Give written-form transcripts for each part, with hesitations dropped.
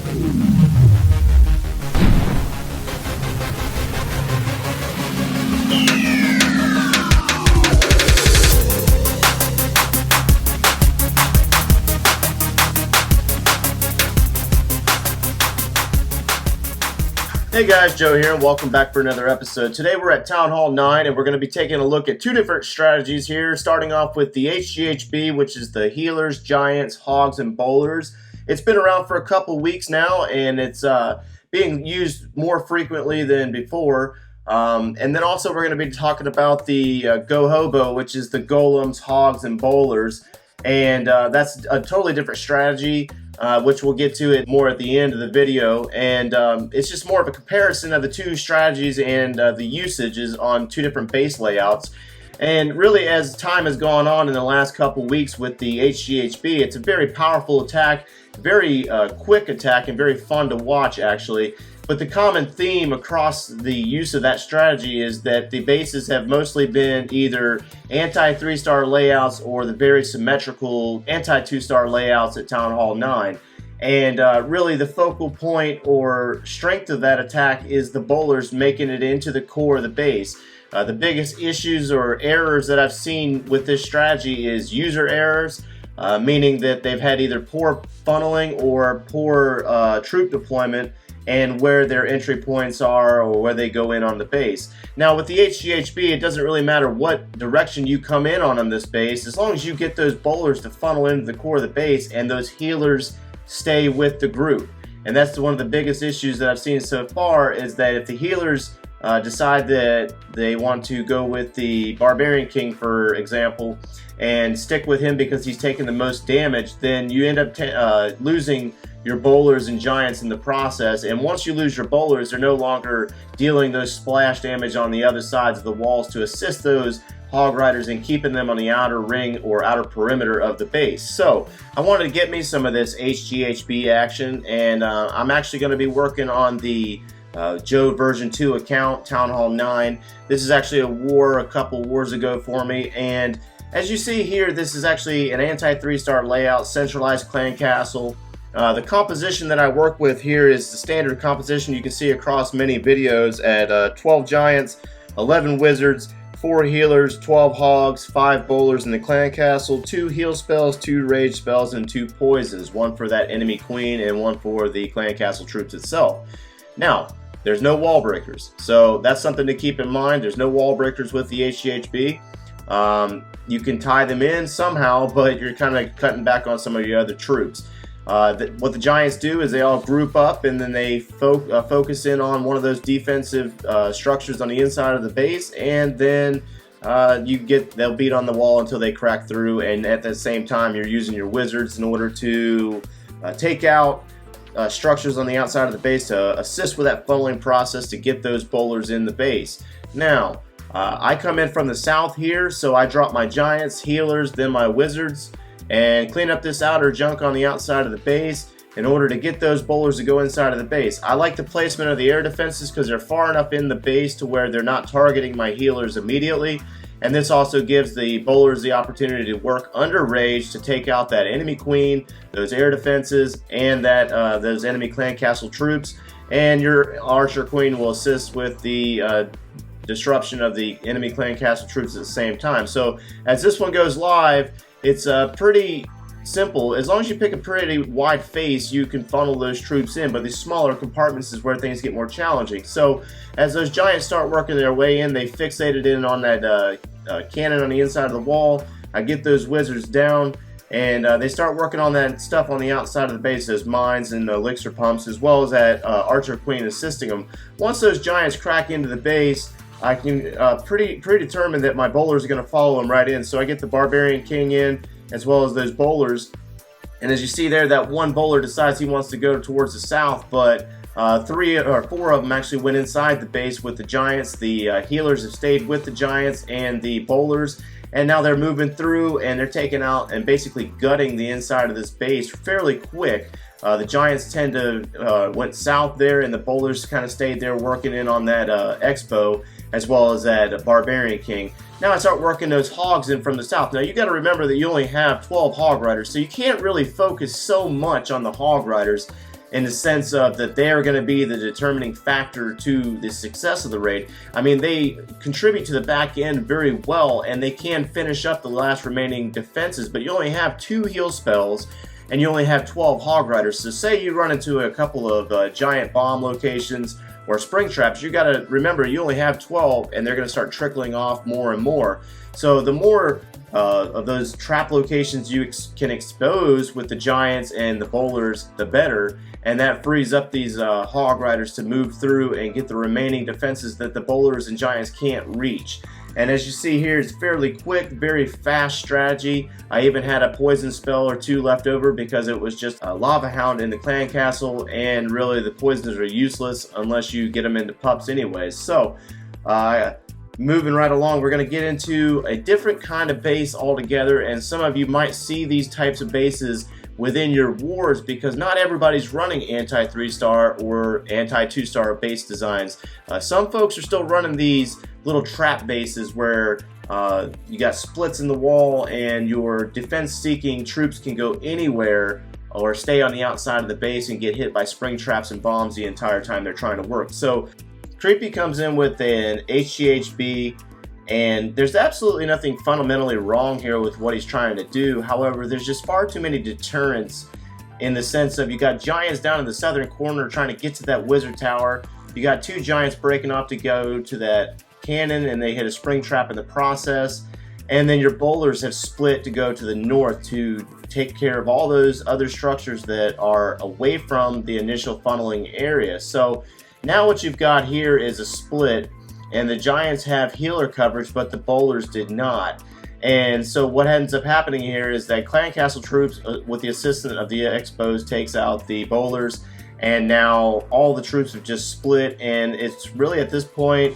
Hey guys, Joe here, and welcome back for another episode. Today we're at Town Hall 9, and we're going to be taking a look at two different strategies here, starting off with the HGHB, which is the healers, giants, hogs, and bowlers. It's been around for a couple weeks now, and it's being used more frequently than before. And then also we're going to be talking about the GOHOBO, which is the golems, hogs, and bowlers. And that's a totally different strategy, which we'll get to it more at the end of the video. And it's just more of a comparison of the two strategies and the usages on two different base layouts. And really, as time has gone on in the last couple weeks with the HGHB, it's a very powerful attack, very quick attack, and very fun to watch actually. But the common theme across the use of that strategy is that the bases have mostly been either anti-3-star layouts or the very symmetrical anti-2-star layouts at Town Hall 9. And really the focal point or strength of that attack is the bowlers making it into the core of the base. The biggest issues or errors that I've seen with this strategy is user errors, meaning that they've had either poor funneling or poor troop deployment and where their entry points are or where they go in on the base. Now with the HGHB, it doesn't really matter what direction you come in on this base, as long as you get those bowlers to funnel into the core of the base and those healers stay with the group. And that's one of the biggest issues that I've seen so far, is that if the healers decide that they want to go with the Barbarian King, for example, and stick with him because he's taking the most damage, then you end up losing your bowlers and giants in the process. And once you lose your bowlers, they're no longer dealing those splash damage on the other sides of the walls to assist those hog riders and keeping them on the outer ring or outer perimeter of the base. So I wanted to get me some of this HGHB action, and I'm actually going to be working on the Joe version 2 account, Town Hall 9. This is actually a couple wars ago for me, and as you see here, this is actually an anti-3-star layout, centralized clan castle. The composition that I work with here is the standard composition you can see across many videos at 12 giants, 11 wizards, 4 healers, 12 hogs, 5 bowlers in the clan castle, 2 heal spells, 2 rage spells, and 2 poisons, 1 for that enemy queen and 1 for the clan castle troops itself. Now, there's no wall breakers, so that's something to keep in mind. There's no wall breakers with the HGHB. You can tie them in somehow, but you're kind of cutting back on some of your other troops. What the giants do is they all group up, and then they focus in on one of those defensive structures on the inside of the base, and then they'll beat on the wall until they crack through. And at the same time, you're using your wizards in order to take out structures on the outside of the base to assist with that funneling process to get those bowlers in the base. Now, I come in from the south here, so I drop my giants, healers, then my wizards, and clean up this outer junk on the outside of the base in order to get those bowlers to go inside of the base. I like the placement of the air defenses because they're far enough in the base to where they're not targeting my healers immediately, and this also gives the bowlers the opportunity to work under rage to take out that enemy queen, those air defenses, and that those enemy clan castle troops, and your archer queen will assist with the disruption of the enemy clan castle troops at the same time. So as this one goes live, it's pretty simple. As long as you pick a pretty wide face, you can funnel those troops in, but these smaller compartments is where things get more challenging. So as those giants start working their way in, they fixated in on that cannon on the inside of the wall. I get those wizards down, and they start working on that stuff on the outside of the base, those mines and elixir pumps, as well as that archer queen assisting them. Once those giants crack into the base, I can predetermine that my bowlers are going to follow them right in. So I get the Barbarian King in, as well as those bowlers. And as you see there, that one bowler decides he wants to go towards the south, but 3 or 4 of them actually went inside the base with the giants. The healers have stayed with the giants and the bowlers, and now they're moving through and they're taking out and basically gutting the inside of this base fairly quick. The giants tend to went south there, and the bowlers kind of stayed there working in on that expo, as well as that Barbarian King. Now I start working those hogs in from the south. Now you got to remember that you only have 12 hog riders, so you can't really focus so much on the hog riders. in the sense of that they are going to be the determining factor to the success of the raid. I mean, they contribute to the back end very well, and they can finish up the last remaining defenses, but you only have 2 heal spells, and you only have 12 hog riders. So say you run into a couple of giant bomb locations or spring traps, you got to remember you only have 12, and they're going to start trickling off more and more. So the more of those trap locations you can expose with the giants and the bowlers, the better, and that frees up these hog riders to move through and get the remaining defenses that the bowlers and giants can't reach. And as you see here, it's fairly quick, very fast strategy. I even had a poison spell or 2 left over because it was just a lava hound in the clan castle, and really the poisons are useless unless you get them into pups anyways. So moving right along, we're going to get into a different kind of base altogether, and some of you might see these types of bases within your wars because not everybody's running anti 3-star or anti 2-star base designs. Some folks are still running these little trap bases where you got splits in the wall and your defense seeking troops can go anywhere or stay on the outside of the base and get hit by spring traps and bombs the entire time they're trying to work. So Creepy comes in with an HGHB, and there's absolutely nothing fundamentally wrong here with what he's trying to do. However, there's just far too many deterrents in the sense of you got giants down in the southern corner trying to get to that wizard tower. You got 2 giants breaking off to go to that cannon, and they hit a spring trap in the process. And then your bowlers have split to go to the north to take care of all those other structures that are away from the initial funneling area. So now what you've got here is a split, and the giants have healer coverage, but the bowlers did not. And so what ends up happening here is that clan castle troops, with the assistance of the expos, takes out the bowlers, and now all the troops have just split. And it's really at this point,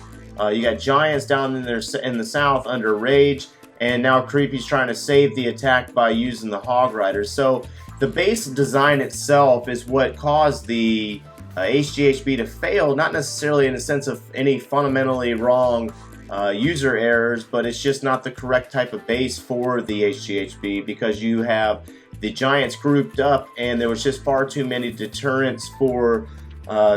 you got giants down in there in the south under rage, and now Creepy's trying to save the attack by using the hog riders. So the base design itself is what caused the HGHB to fail, not necessarily in the sense of any fundamentally wrong user errors, but it's just not the correct type of base for the HGHB because you have the giants grouped up, and there was just far too many deterrents for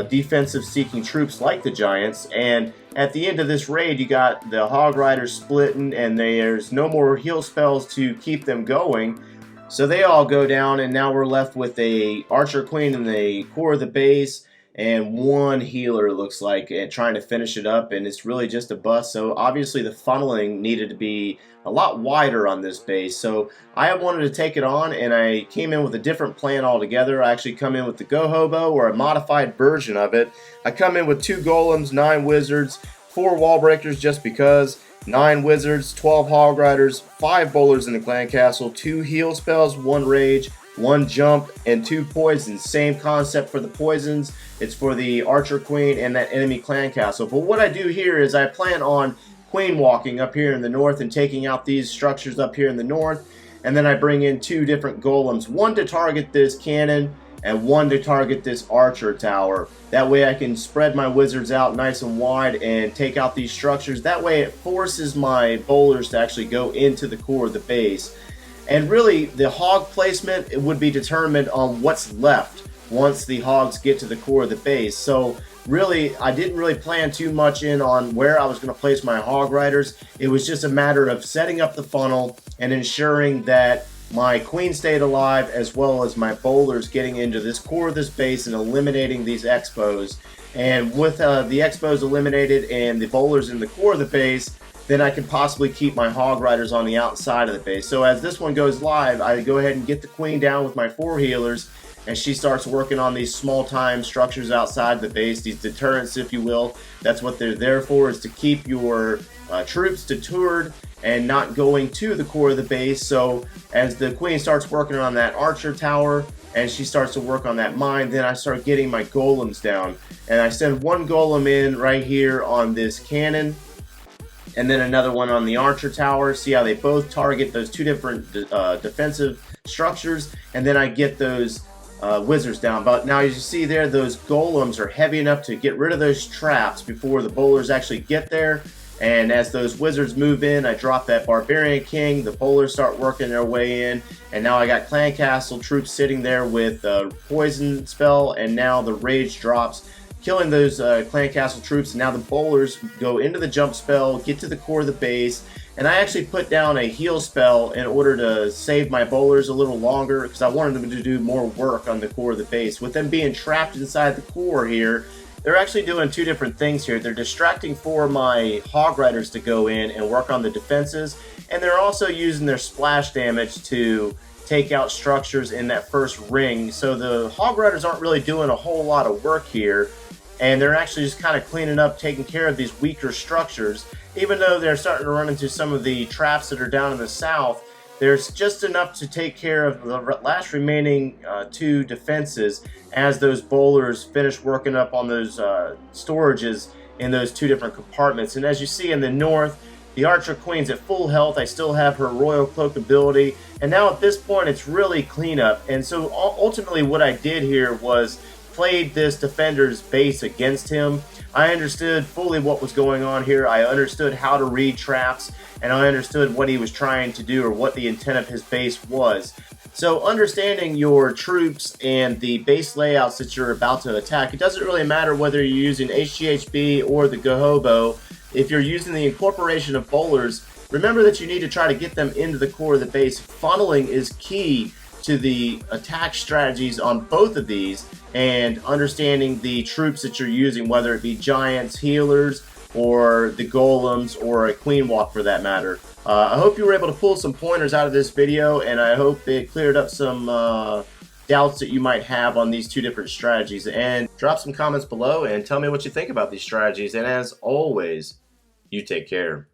defensive seeking troops like the giants. And at the end of this raid, you got the hog riders splitting, and there's no more heal spells to keep them going. So they all go down, and now we're left with a archer queen in the core of the base and 1 healer, it looks like, and trying to finish it up, and it's really just a bust. So obviously the funneling needed to be a lot wider on this base. So I wanted to take it on, and I came in with a different plan altogether. I actually come in with the GOHOBO, or a modified version of it. I come in with 2 golems, 9 wizards, 4 wall breakers just because, 9 wizards, 12 hog riders, 5 bowlers in the clan castle, 2 heal spells, 1 rage, 1 jump, and 2 poisons. Same concept for the poisons. It's for the archer queen and that enemy clan castle. But what I do here is I plan on queen walking up here in the north and taking out these structures up here in the north. And then I bring in 2 different golems, 1 to target this cannon and 1 to target this archer tower. That way I can spread my wizards out nice and wide and take out these structures. That way it forces my bowlers to actually go into the core of the base. And really, the hog placement, it would be determined on what's left once the hogs get to the core of the base. So really, I didn't really plan too much in on where I was going to place my hog riders. It was just a matter of setting up the funnel and ensuring that my queen stayed alive, as well as my bowlers getting into this core of this base and eliminating these expos. And with the expos eliminated and the bowlers in the core of the base, then I can possibly keep my hog riders on the outside of the base. So as this one goes live, I go ahead and get the queen down with my 4 healers, and she starts working on these small time structures outside the base, these deterrents, if you will. That's what they're there for, is to keep your troops deterred and not going to the core of the base. So as the queen starts working on that archer tower and she starts to work on that mine, then I start getting my golems down. And I send 1 golem in right here on this cannon, and then another one on the archer tower. See how they both target those 2 different defensive structures, and then I get those wizards down. But now as you see there, those golems are heavy enough to get rid of those traps before the bowlers actually get there. And as those wizards move in, I drop that Barbarian King, the Bowlers start working their way in, and now I got Clan Castle troops sitting there with a Poison spell, and now the Rage drops, killing those Clan Castle troops. And now the Bowlers go into the jump spell, get to the core of the base, and I actually put down a heal spell in order to save my Bowlers a little longer because I wanted them to do more work on the core of the base. With them being trapped inside the core here, they're actually doing two different things here. They're distracting for my Hog Riders to go in and work on the defenses, and they're also using their splash damage to take out structures in that first ring. So the Hog Riders aren't really doing a whole lot of work here, and they're actually just kind of cleaning up, taking care of these weaker structures. Even though they're starting to run into some of the traps that are down in the south, there's just enough to take care of the last remaining two defenses as those Bowlers finish working up on those storages in those two different compartments. And as you see in the north, the Archer Queen's at full health. I still have her Royal Cloak ability. And now at this point, it's really cleanup. And so ultimately what I did here was played this defender's base against him. I understood fully what was going on here. I understood how to read traps, and I understood what he was trying to do or what the intent of his base was. So understanding your troops and the base layouts that you're about to attack, it doesn't really matter whether you're using HGHB or the GOHOBO. If you're using the incorporation of Bowlers, remember that you need to try to get them into the core of the base. Funneling is key to the attack strategies on both of these, and understanding the troops that you're using, whether it be giants, healers, or the golems, or a queen walk for that matter. I hope you were able to pull some pointers out of this video, and I hope it cleared up some doubts that you might have on these two different strategies. And drop some comments below and tell me what you think about these strategies. And as always, you take care.